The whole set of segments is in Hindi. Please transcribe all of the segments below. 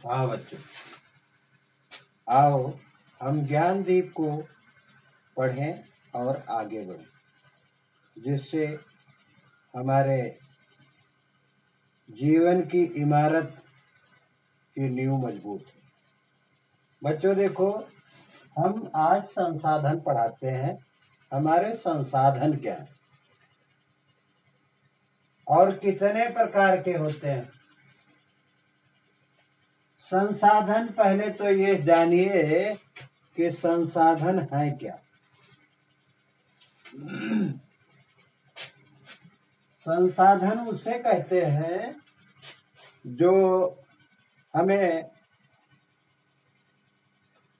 हाँ बच्चों, आओ हम ज्ञान दीप को पढ़ें और आगे बढ़ें, जिससे हमारे जीवन की इमारत की नींव मजबूत है। बच्चों देखो, हम आज संसाधन पढ़ाते हैं। हमारे संसाधन क्या है और कितने प्रकार के होते हैं? संसाधन, पहले तो ये जानिए कि संसाधन है क्या। संसाधन उसे कहते हैं जो हमें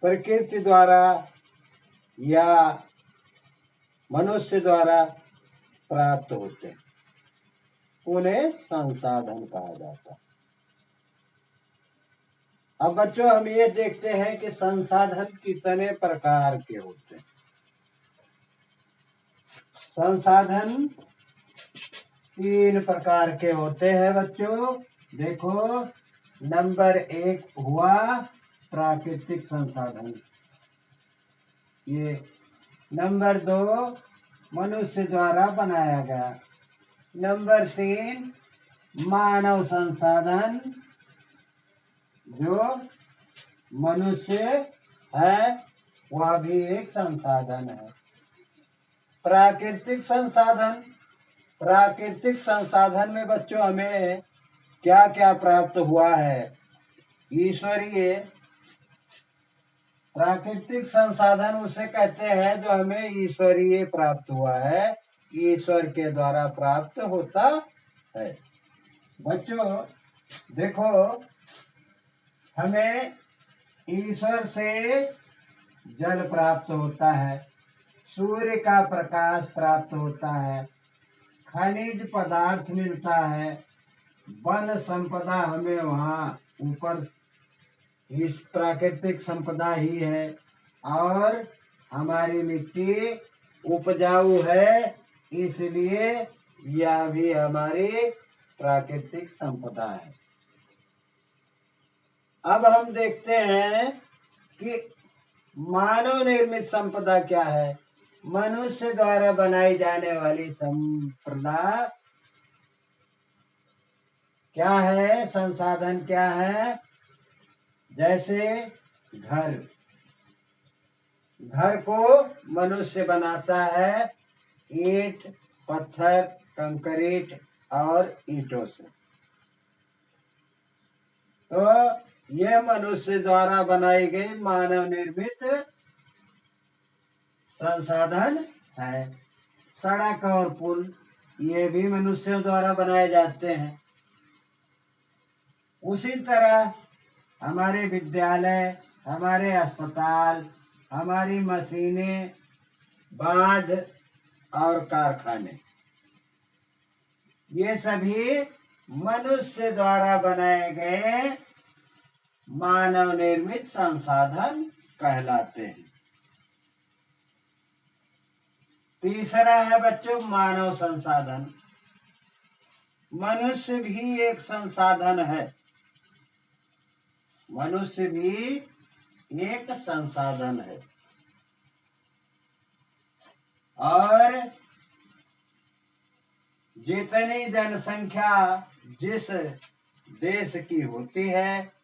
प्रकृति द्वारा या मनुष्य द्वारा प्राप्त होते हैं, उन्हें संसाधन कहा जाता है। अब बच्चों, हम ये देखते हैं कि संसाधन कितने प्रकार के होते हैं। संसाधन 3 प्रकार के होते हैं बच्चों। देखो, नंबर 1 हुआ प्राकृतिक संसाधन। ये नंबर 2 मनुष्य द्वारा बनाया गया। नंबर 3 मानव संसाधन, जो मनुष्य है वह भी एक संसाधन है। प्राकृतिक संसाधन, प्राकृतिक संसाधन में बच्चों हमें क्या क्या प्राप्त हुआ है? ईश्वरीय। प्राकृतिक संसाधन उसे कहते हैं जो हमें ईश्वरीय प्राप्त हुआ है, ईश्वर के द्वारा प्राप्त होता है। बच्चों देखो, हमें ईश्वर से जल प्राप्त होता है, सूर्य का प्रकाश प्राप्त होता है, खनिज पदार्थ मिलता है, वन संपदा हमें वहाँ ऊपर इस प्राकृतिक संपदा ही है, और हमारी मिट्टी उपजाऊ है, इसलिए यह भी हमारी प्राकृतिक संपदा है। अब हम देखते हैं कि मानव निर्मित संपदा क्या है। मनुष्य द्वारा बनाई जाने वाली संपदा क्या है? संसाधन क्या है? जैसे घर, घर को मनुष्य बनाता है ईंट, पत्थर, कंक्रीट और ईंटों से। तो यह मनुष्य द्वारा बनाई गई मानव निर्मित संसाधन है। सड़क और पुल, ये भी मनुष्यों द्वारा बनाए जाते हैं। उसी तरह हमारे विद्यालय, हमारे अस्पताल, हमारी मशीनें, बांध और कारखाने, ये सभी मनुष्य द्वारा बनाए गए मानव निर्मित संसाधन कहलाते हैं। तीसरा है बच्चों मानव संसाधन। मनुष्य भी एक संसाधन है, मनुष्य भी एक संसाधन है। और जितनी जनसंख्या जिस देश की होती है,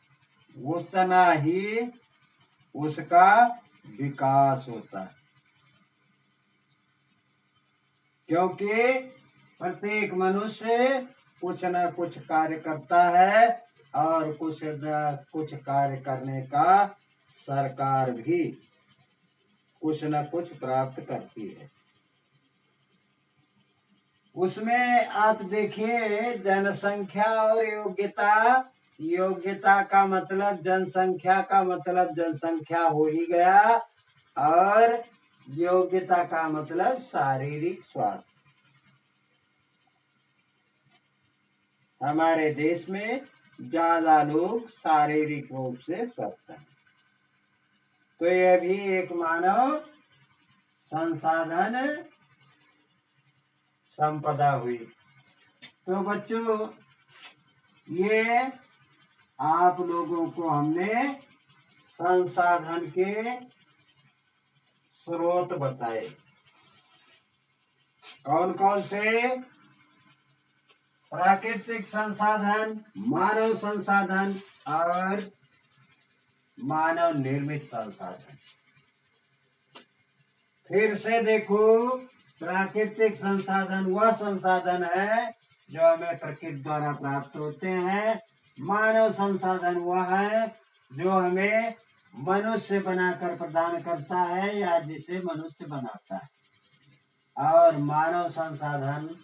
उतना ही उसका विकास होता है, क्योंकि प्रत्येक मनुष्य कुछ न कुछ कार्य करता है, और कुछ न कुछ कार्य करने का सरकार भी कुछ न कुछ प्राप्त करती है। उसमें आप देखिए, जनसंख्या और योग्यता। योग्यता का मतलब जनसंख्या का मतलब जनसंख्या हो ही गया, और योग्यता का मतलब शारीरिक स्वास्थ्य। हमारे देश में ज्यादा लोग शारीरिक रूप से स्वस्थ हैं, तो यह भी एक मानव संसाधन संपदा हुई। तो बच्चों, ये आप लोगों को हमने संसाधन के स्रोत बताए। कौन कौन से? प्राकृतिक संसाधन, मानव संसाधन और मानव निर्मित संसाधन। फिर से देखो, प्राकृतिक संसाधन वह संसाधन है जो हमें प्रकृति द्वारा प्राप्त होते हैं। मानव संसाधन वह है जो हमें मनुष्य बनाकर प्रदान करता है या जिसे मनुष्य बनाता है। और मानव संसाधन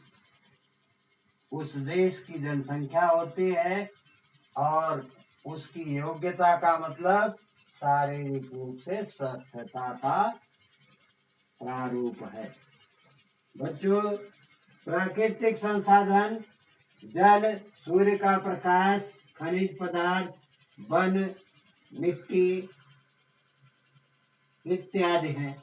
उस देश की जनसंख्या होती है और उसकी योग्यता का मतलब शारीरिक रूप से स्वस्थता का प्रारूप है। बच्चों, प्राकृतिक संसाधन जल, सूर्य का प्रकाश, खनिज पदार्थ, वन, मिट्टी इत्यादि हैं।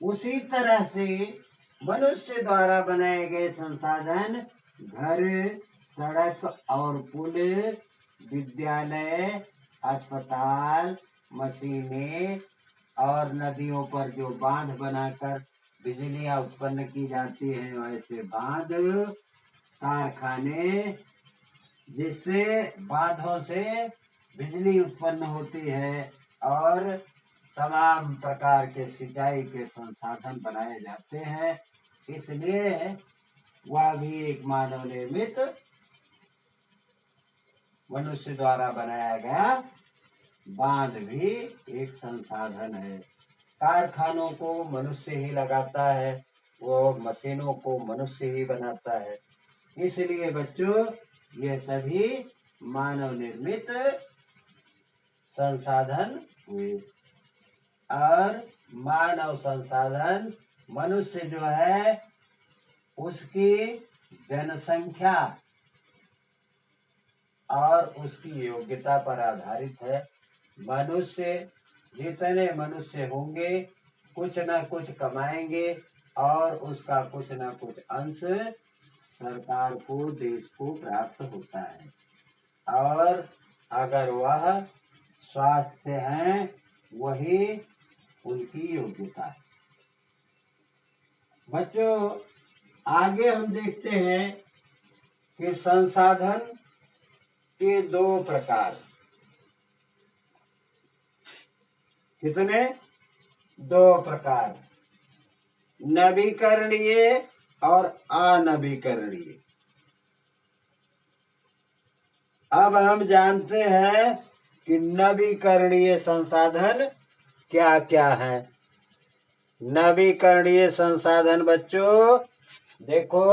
उसी तरह से मनुष्य द्वारा बनाए गए संसाधन घर, सड़क और पुल, विद्यालय, अस्पताल, मशीनें और नदियों पर जो बांध बनाकर बिजलियां उत्पन्न की जाती हैं वैसे बांध, कारखाने जिससे बांधों से बिजली उत्पन्न होती है और तमाम प्रकार के सिंचाई के संसाधन बनाए जाते हैं। इसलिए वह भी एक मानव निर्मित मनुष्य द्वारा बनाया गया बांध भी एक संसाधन है। कारखानों को मनुष्य ही लगाता है, वो मशीनों को मनुष्य ही बनाता है। इसलिए बच्चों, ये सभी मानव निर्मित संसाधन हुए। और मानव संसाधन मनुष्य जो है उसकी जनसंख्या और उसकी योग्यता पर आधारित है। मनुष्य, जितने मनुष्य होंगे कुछ न कुछ कमाएंगे और उसका कुछ न कुछ अंश सरकार को, देश को प्राप्त होता है। और अगर वह स्वास्थ्य हैं वही उनकी योग्यता है। बच्चों, आगे हम देखते हैं कि संसाधन के दो प्रकार। कितने? दो प्रकार, नवीकरणीय और अनवीकरणीय। अब हम जानते हैं कि नवीकरणीय संसाधन क्या क्या है। नवीकरणीय संसाधन बच्चों देखो,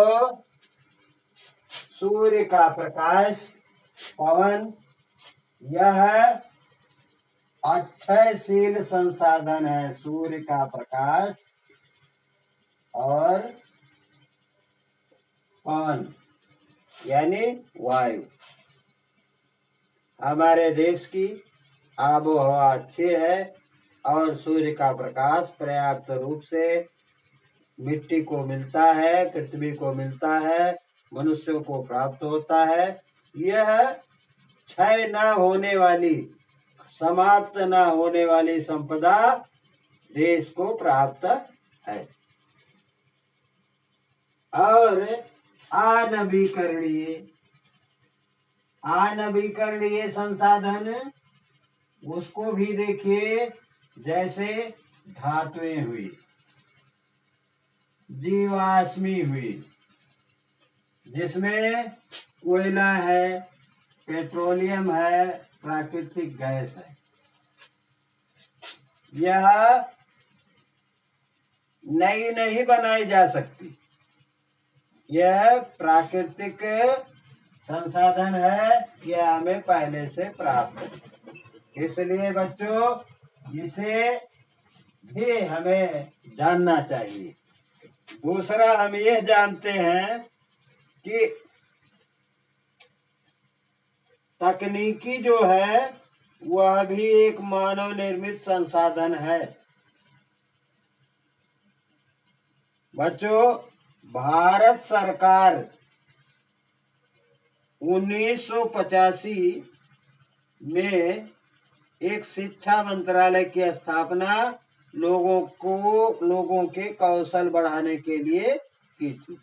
सूर्य का प्रकाश, पवन, यह अक्षयशील संसाधन है। सूर्य का प्रकाश और पवन यानी वायु। हमारे देश की आबो हवा अच्छी है और सूर्य का प्रकाश पर्याप्त रूप से मिट्टी को मिलता है, पृथ्वी को मिलता है, मनुष्यों को प्राप्त होता है। यह क्षय न होने वाली, समाप्त न होने वाली संपदा देश को प्राप्त है। और अनवीकरणीय संसाधन, उसको भी देखिए, जैसे धातुएं हुई, जीवाश्मी हुई, जिसमें कोयला है, पेट्रोलियम है, प्राकृतिक गैस है। यह नई नहीं बनाई जा सकती, यह प्राकृतिक संसाधन है, यह हमें पहले से प्राप्त है। इसलिए बच्चों, इसे भी हमें जानना चाहिए। दूसरा, हम यह जानते हैं कि तकनीकी जो है वह भी एक मानव निर्मित संसाधन है। बच्चों, भारत सरकार 1985 में एक शिक्षा मंत्रालय की स्थापना लोगों के कौशल बढ़ाने के लिए की थी।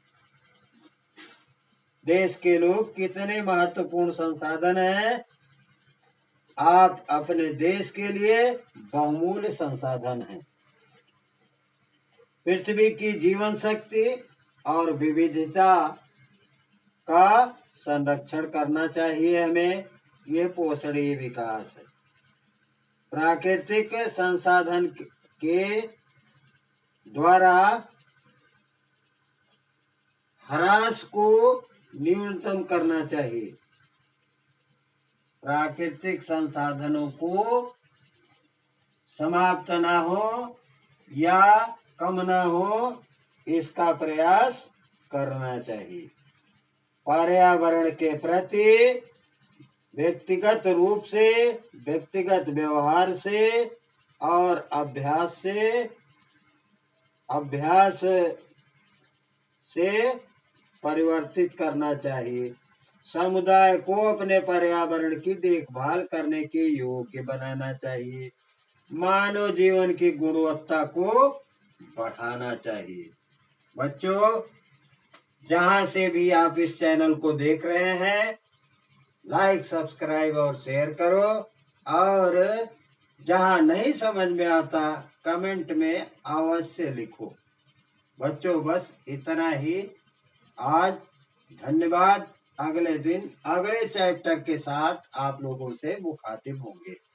देश के लोग कितने महत्वपूर्ण संसाधन हैं। आप अपने देश के लिए बहुमूल्य संसाधन हैं। पृथ्वी की जीवन शक्ति और विविधता का संरक्षण करना चाहिए हमें। ये पोषणीय विकास है। प्राकृतिक संसाधन के द्वारा ह्रास को न्यूनतम करना चाहिए। प्राकृतिक संसाधनों को समाप्त ना हो या कम ना हो, इसका प्रयास करना चाहिए। पर्यावरण के प्रति व्यक्तिगत रूप से, व्यक्तिगत व्यवहार से और अभ्यास से परिवर्तित करना चाहिए। समुदाय को अपने पर्यावरण की देखभाल करने के योग्य बनाना चाहिए। मानव जीवन की गुणवत्ता को बढ़ाना चाहिए। बच्चों, जहां से भी आप इस चैनल को देख रहे हैं, लाइक, सब्सक्राइब और शेयर करो। और जहां नहीं समझ में आता, कमेंट में अवश्य लिखो। बच्चों, बस इतना ही आज। धन्यवाद। अगले दिन अगले चैप्टर के साथ आप लोगों से मुखातिब होंगे।